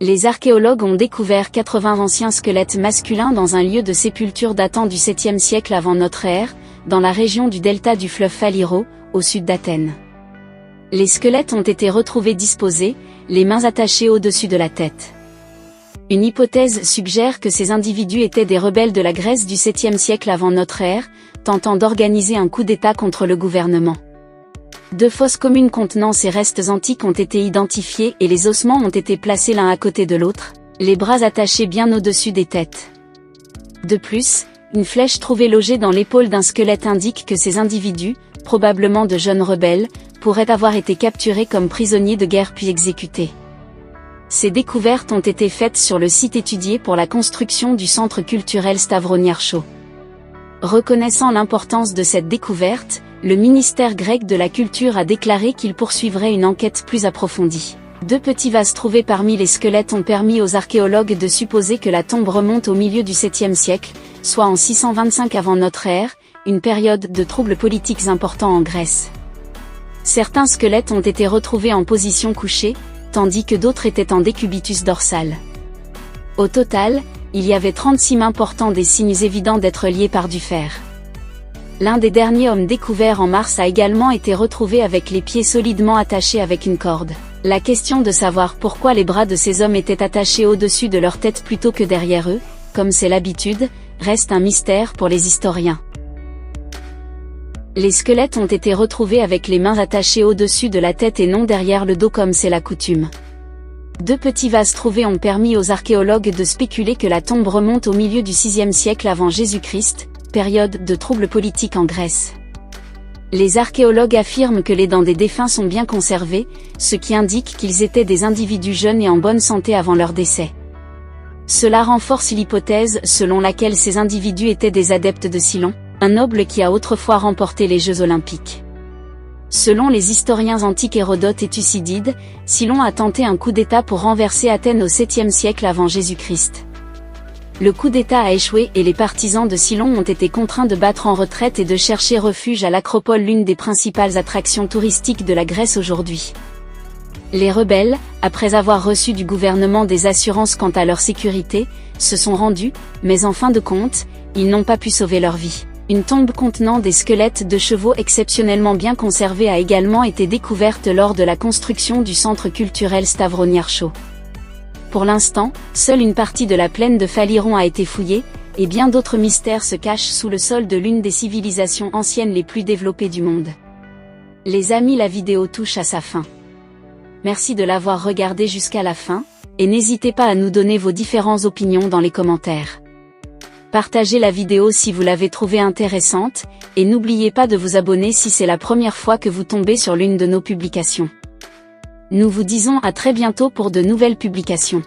Les archéologues ont découvert 80 anciens squelettes masculins dans un lieu de sépulture datant du 7e siècle avant notre ère, dans la région du delta du fleuve Faliro, au sud d'Athènes. Les squelettes ont été retrouvés disposés, les mains attachées au-dessus de la tête. Une hypothèse suggère que ces individus étaient des rebelles de la Grèce du 7e siècle avant notre ère, tentant d'organiser un coup d'État contre le gouvernement. 2 fosses communes contenant ces restes antiques ont été identifiées et les ossements ont été placés l'un à côté de l'autre, les bras attachés bien au-dessus des têtes. De plus, une flèche trouvée logée dans l'épaule d'un squelette indique que ces individus, probablement de jeunes rebelles, pourraient avoir été capturés comme prisonniers de guerre puis exécutés. Ces découvertes ont été faites sur le site étudié pour la construction du centre culturel Stavroniarcho. Reconnaissant l'importance de cette découverte, le ministère grec de la Culture a déclaré qu'il poursuivrait une enquête plus approfondie. 2 petits vases trouvés parmi les squelettes ont permis aux archéologues de supposer que la tombe remonte au milieu du 7e siècle, soit en 625 avant notre ère, une période de troubles politiques importants en Grèce. Certains squelettes ont été retrouvés en position couchée, tandis que d'autres étaient en décubitus dorsal. Au total, il y avait 36 mains portant des signes évidents d'être liées par du fer. L'un des derniers hommes découverts en mars a également été retrouvé avec les pieds solidement attachés avec une corde. La question de savoir pourquoi les bras de ces hommes étaient attachés au-dessus de leur tête plutôt que derrière eux, comme c'est l'habitude, reste un mystère pour les historiens. Les squelettes ont été retrouvés avec les mains attachées au-dessus de la tête et non derrière le dos comme c'est la coutume. 2 petits vases trouvés ont permis aux archéologues de spéculer que la tombe remonte au milieu du 6e siècle avant Jésus-Christ, période de troubles politiques en Grèce. Les archéologues affirment que les dents des défunts sont bien conservées, ce qui indique qu'ils étaient des individus jeunes et en bonne santé avant leur décès. Cela renforce l'hypothèse selon laquelle ces individus étaient des adeptes de Cylon, un noble qui a autrefois remporté les Jeux olympiques. Selon les historiens antiques Hérodote et Thucydide, Cylon a tenté un coup d'État pour renverser Athènes au 7e siècle avant Jésus-Christ. Le coup d'État a échoué et les partisans de Cylon ont été contraints de battre en retraite et de chercher refuge à l'Acropole, l'une des principales attractions touristiques de la Grèce aujourd'hui. Les rebelles, après avoir reçu du gouvernement des assurances quant à leur sécurité, se sont rendus, mais en fin de compte, ils n'ont pas pu sauver leur vie. Une tombe contenant des squelettes de chevaux exceptionnellement bien conservés a également été découverte lors de la construction du centre culturel Stavroniarcho. Pour l'instant, seule une partie de la plaine de Phaliron a été fouillée, et bien d'autres mystères se cachent sous le sol de l'une des civilisations anciennes les plus développées du monde. Les amis, la vidéo touche à sa fin. Merci de l'avoir regardée jusqu'à la fin, et n'hésitez pas à nous donner vos différentes opinions dans les commentaires. Partagez la vidéo si vous l'avez trouvée intéressante, et n'oubliez pas de vous abonner si c'est la première fois que vous tombez sur l'une de nos publications. Nous vous disons à très bientôt pour de nouvelles publications.